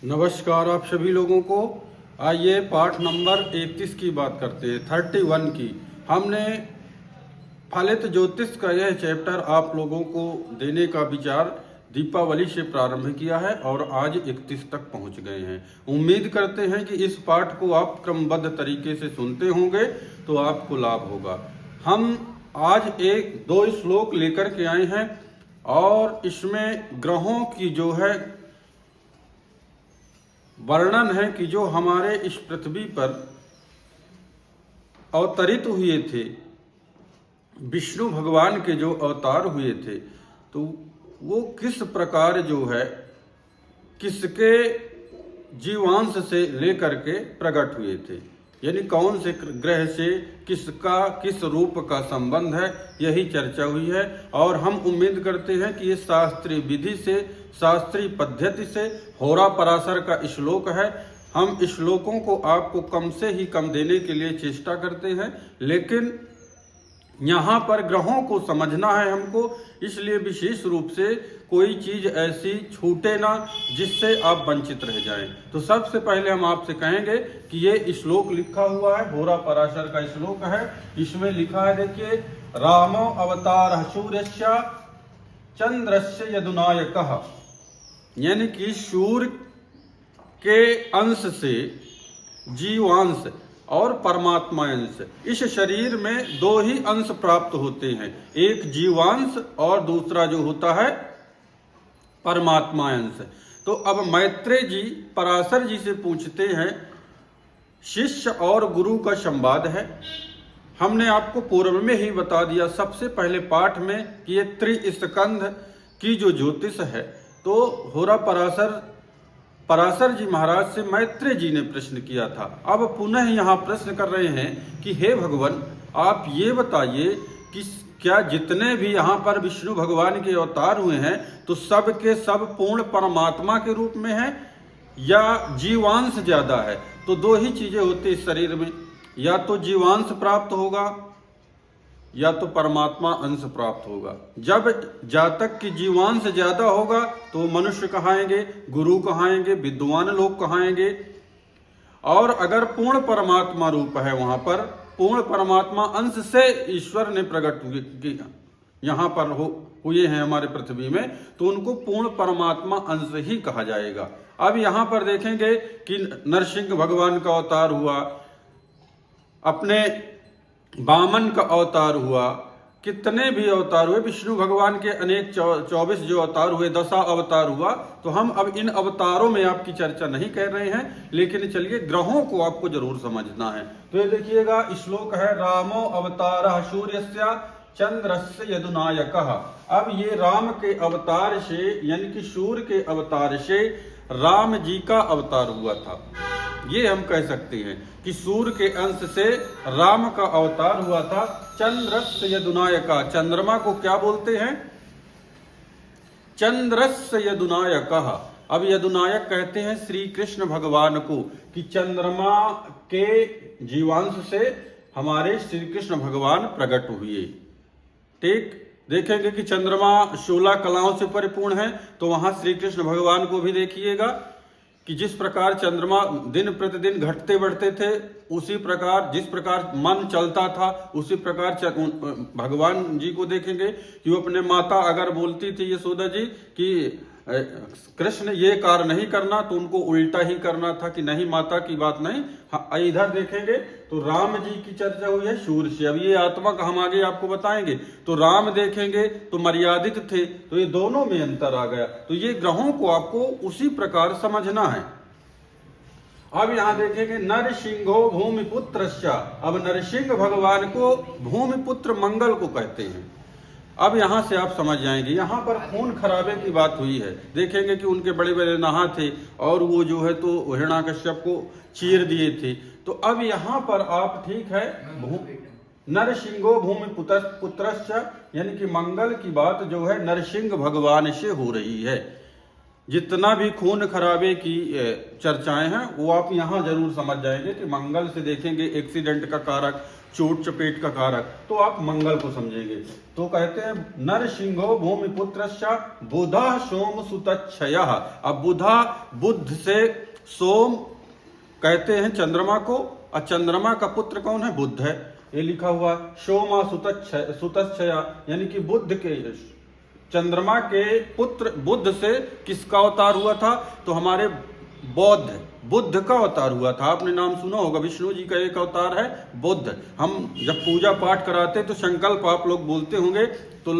नमस्कार आप सभी लोगों को। आइए पाठ नंबर 31 की बात करते हैं, 31 की। हमने फलित ज्योतिष का यह चैप्टर आप लोगों को देने का विचार दीपावली से प्रारंभ किया है और आज 31 तक पहुंच गए हैं। उम्मीद करते हैं कि इस पाठ को आप क्रमबद्ध तरीके से सुनते होंगे तो आपको लाभ होगा। हम आज एक दो श्लोक लेकर के आए हैं और इसमें ग्रहों की जो है वर्णन है कि जो हमारे इस पृथ्वी पर अवतरित हुए थे, विष्णु भगवान के जो अवतार हुए थे, तो वो किस प्रकार जो है किसके जीवांश से लेकर के प्रकट हुए थे, यानी कौन से ग्रह से किसका किस रूप का संबंध है, यही चर्चा हुई है। और हम उम्मीद करते हैं कि ये शास्त्रीय विधि से, शास्त्रीय पद्धति से होरा पराशर का श्लोक है। हम श्लोकों को आपको कम से ही कम देने के लिए चेष्टा करते हैं, लेकिन यहाँ पर ग्रहों को समझना है हमको, इसलिए विशेष रूप से कोई चीज ऐसी छूटे ना जिससे आप वंचित रह जाएं। तो सबसे पहले हम आपसे कहेंगे कि ये श्लोक लिखा हुआ है, होरा पराशर का श्लोक है। इसमें लिखा है, देखिए, रामो अवतार सूर्यस्य चंद्रस्य यदुनायकः, यानी कि सूर्य के अंश से जीवांश और परमात्मा अंश, इस शरीर में दो ही अंश प्राप्त होते हैं, एक जीवांश और दूसरा जो होता है परमात्मा अंश। तो अब मैत्रेय जी पराशर जी से पूछते हैं, शिष्य और गुरु का संवाद है। हमने आपको पूर्व में ही बता दिया सबसे पहले पाठ में कि ये त्रिस्कंध की जो ज्योतिष है, तो होरा पराशर जी महाराज से मैत्रेय जी ने प्रश्न किया था। अब पुनः यहाँ प्रश्न कर रहे हैं कि हे भगवान, आप ये बताइए कि क्या जितने भी यहाँ पर विष्णु भगवान के अवतार हुए हैं तो सब के सब पूर्ण परमात्मा के रूप में हैं या जीवांश ज्यादा है? तो दो ही चीजें होती इस शरीर में, या तो जीवांश प्राप्त होगा या तो परमात्मा अंश प्राप्त होगा। जब जातक की जीवांश ज्यादा होगा तो मनुष्य कहाएंगे, गुरु कहाएंगे, विद्वान लोग कहाएंगे। और अगर पूर्ण परमात्मा रूप है, वहां पर पूर्ण परमात्मा अंश से ईश्वर ने प्रकट किया, यहाँ पर हुए हैं हमारे पृथ्वी में, तो उनको पूर्ण परमात्मा अंश ही कहा जाएगा। अब यहाँ पर देखेंगे कि नरसिंह भगवान का अवतार हुआ, अपने वामन का अवतार हुआ, कितने भी अवतार हुए, विष्णु भगवान के अनेक 24 जो अवतार हुए, 10 अवतार हुआ। तो हम अब इन अवतारों में आपकी चर्चा नहीं कर रहे हैं, लेकिन चलिए ग्रहों को आपको जरूर समझना है। तो ये देखिएगा, श्लोक है, रामो अवतारः सूर्यस्य चंद्रस्य यदुनायकः। अब ये राम के अवतार से, यानी कि सूर्य के अवतार से राम जी का अवतार हुआ था। ये हम कह सकते हैं कि सूर्य के अंश से राम का अवतार हुआ था। चंद्रस्य यदुनायका, चंद्रमा को क्या बोलते हैं? चंद्रस्य यदुनायकः। अब यदुनायक कहते हैं श्री कृष्ण भगवान को, कि चंद्रमा के जीवांश से हमारे श्री कृष्ण भगवान प्रकट हुए। ठीक, देखेंगे कि चंद्रमा 16 कलाओं से परिपूर्ण है, तो वहां श्री कृष्ण भगवान को भी देखिएगा कि जिस प्रकार चंद्रमा दिन प्रतिदिन घटते बढ़ते थे, उसी प्रकार जिस प्रकार मन चलता था, उसी प्रकार भगवान जी को देखेंगे कि वो अपने माता अगर बोलती थी यशोदा जी कि कृष्ण ये कार्य नहीं करना, तो उनको उल्टा ही करना था कि नहीं माता की बात नहीं। हाँ, इधर देखेंगे तो राम जी की चर्चा हुई है सूर्य से। अब ये आत्मा का हम आगे आपको बताएंगे। तो राम देखेंगे तो मर्यादित थे, तो ये दोनों में अंतर आ गया। तो ये ग्रहों को आपको उसी प्रकार समझना है। अब यहां देखेंगे, नरसिंहो भूमिपुत्रस्य। अब नरसिंह भगवान को भूमिपुत्र मंगल को कहते हैं। अब यहां से आप समझ जाएंगे, यहां पर खून खराबे की बात हुई है। देखेंगे कि उनके बड़े बड़े नहा थे और वो जो है तो हिरण्याकश्यप को चीर दिए थे। तो अब यहां पर आप, ठीक है, नरसिंहो भूमिपुत्रस्य, यानी कि मंगल की बात जो है नरसिंह भगवान से हो रही है। जितना भी खून खराबे की चर्चाएं हैं वो आप यहाँ जरूर समझ जाएंगे कि मंगल से देखेंगे एक्सीडेंट का कारक, चोट चपेट का कारक, तो आप मंगल को समझेंगे। तो कहते हैं नरसिंहो भूमिपुत्रश्च बुधः सोम सुतच्छयः। अब बुधा, बुध से सोम कहते हैं चंद्रमा को, और चंद्रमा का पुत्र कौन है? बुध है। ये लिखा हुआ सोमा सुतच्छया, यानी कि बुध के, चंद्रमा के पुत्र बुध से किसका अवतार हुआ था? तो हमारे बुद्ध का अवतार हुआ था। आपने नाम सुना होगा, विष्णु जी का एक अवतार है बुद्ध। हम जब पूजा पाठ कराते तो संकल्प आप लोग बोलते होंगे तो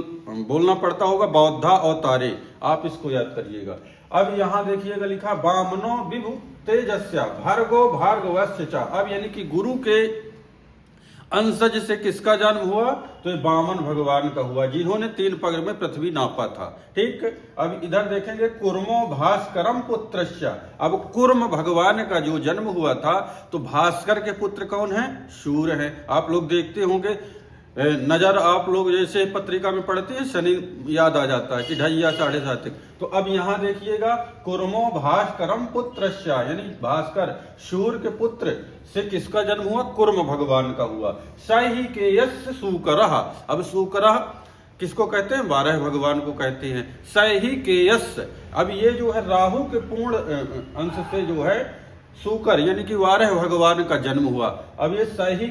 बोलना पड़ता होगा बौद्धा अवतारे, आप इसको याद करिएगा। अब यहाँ देखिएगा लिखा वामनो विभु तेजस्या भार्गो भार्गवस्य च। अब यानी कि गुरु के अंशज से किसका जन्म हुआ? तो ये वामन भगवान का हुआ, जिन्होंने 3 पग में पृथ्वी नापा था। ठीक, अब इधर देखेंगे कुर्मो भास्करम पुत्रश्च। अब कुर्म भगवान का जो जन्म हुआ था, तो भास्कर के पुत्र कौन है? सूर्य है। आप लोग देखते होंगे, नजर आप लोग जैसे पत्रिका में पढ़ते हैं, शनि याद आ जाता है कि 2:30 7:30। तो अब यहाँ देखिएगा कुर्मो भास्करम पुत्रश्च, यानी भास्कर सूर्य के पुत्र से किसका जन्म हुआ? कुर्म भगवान का हुआ। सही के यश सूकरः। अब सूकरः किसको कहते हैं? 12 भगवान को कहते हैं। सही के यश, अब ये जो है राहु के पूर्ण अंश से जो है सूकर यानी कि 12 भगवान का जन्म हुआ। अब ये सही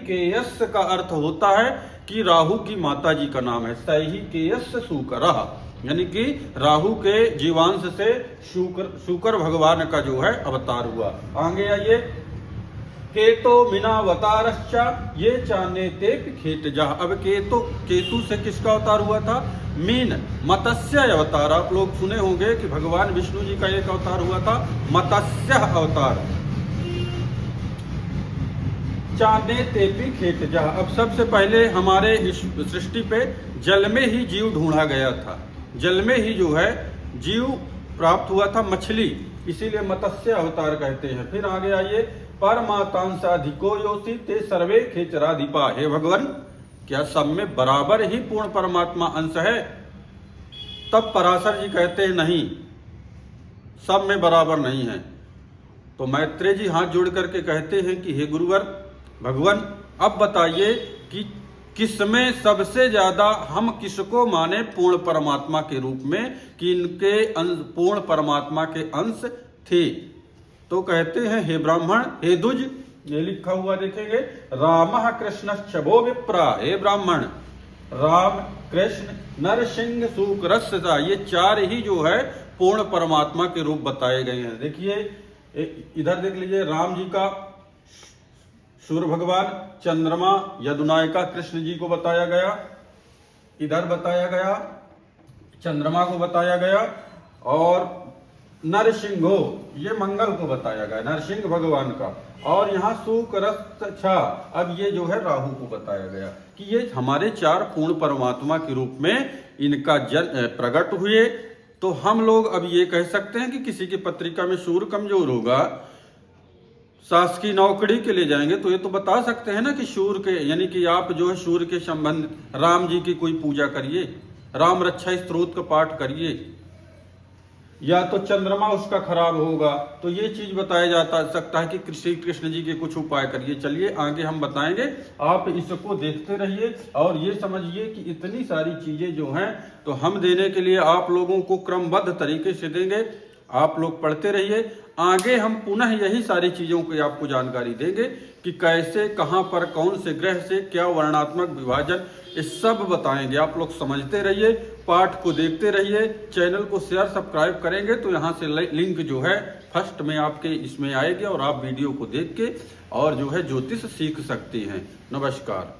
के यश का अर्थ होता है कि राहु की माता जी का नाम है। सही के यश सूकरः, यानी कि राहु के जीवांश से शुकर भगवान का जो है अवतार हुआ। आगे आइए, केतो मीनावतारश्च ये चाने ते खेतजा। अब केतु से किसका अवतार हुआ था? मीन, मत्स्य अवतार। आप लोग सुने होंगे कि भगवान विष्णु जी का एक अवतार हुआ था मत्स्य अवतार। चाने तेपी खेतजा। अब सबसे पहले हमारे इस सृष्टि पे जल में ही जीव ढूंढा गया था, जल में ही जो है जीव प्राप्त हुआ था, मछली, इसीलिए मत्स्य अवतार कहते हैं। फिर आगे आइए, परमातांसाधिको योसी ते सर्वे खेचराधिपा। हे भगवान, क्या सब में बराबर ही पूर्ण परमात्मा अंश है? तब पराशर जी कहते हैं नहीं, सब में बराबर नहीं है। तो मैत्रेय जी हाथ जोड़ करके कहते हैं कि हे गुरुवर भगवान, अब बताइए कि किसमें सबसे ज्यादा हम किसको माने पूर्ण परमात्मा के रूप में, कि इनके पूर्ण परमात्मा के अंश थे? तो कहते हैं हे ब्राह्मण, हे द्विज, ये लिखा हुआ देखेंगे, रामः कृष्णश्चभो विप्रा। हे ब्राह्मण, राम, कृष्ण, नरसिंह, शुक्रस्य, ये 4 ही जो है पूर्ण परमात्मा के रूप बताए गए हैं। देखिए इधर देख लीजिए, राम जी का सूर्य भगवान, चंद्रमा यदुनायका कृष्ण जी को बताया गया, इधर बताया गया चंद्रमा को बताया गया, और नरसिंहो ये मंगल को बताया गया, नरसिंह भगवान का। और यहाँ शुक्रस्था, अब ये जो है राहु को बताया गया कि ये हमारे 4 पूर्ण परमात्मा के रूप में इनका प्रकट हुए। तो हम लोग अब ये कह सकते हैं कि किसी की पत्रिका में सूर्य कमजोर होगा, शासकीय नौकरी के लिए जाएंगे, तो ये तो बता सकते हैं ना कि सूर्य के, यानी कि आप जो है सूर्य के संबंध, राम जी की कोई पूजा करिए, राम रक्षा स्तोत्र का पाठ करिए, या तो चंद्रमा उसका खराब होगा तो ये चीज बताया जा सकता है कि श्री कृष्ण जी के कुछ उपाय करिए। चलिए आगे हम बताएंगे, आप इसको देखते रहिए और ये समझिए कि इतनी सारी चीजें जो हैं तो हम देने के लिए आप लोगों को क्रमबद्ध तरीके से देंगे। आप लोग पढ़ते रहिए, आगे हम पुनः यही सारी चीजों की आपको जानकारी देंगे कि कैसे, कहां पर, कौन से ग्रह से क्या वर्णात्मक विभाजन, ये सब बताएंगे। आप लोग समझते रहिए, पाठ को देखते रहिए, चैनल को शेयर सब्सक्राइब करेंगे तो यहाँ से लिंक जो है फर्स्ट में आपके इसमें आएगी और आप वीडियो को देख के और जो है ज्योतिष सीख सकते हैं। नमस्कार।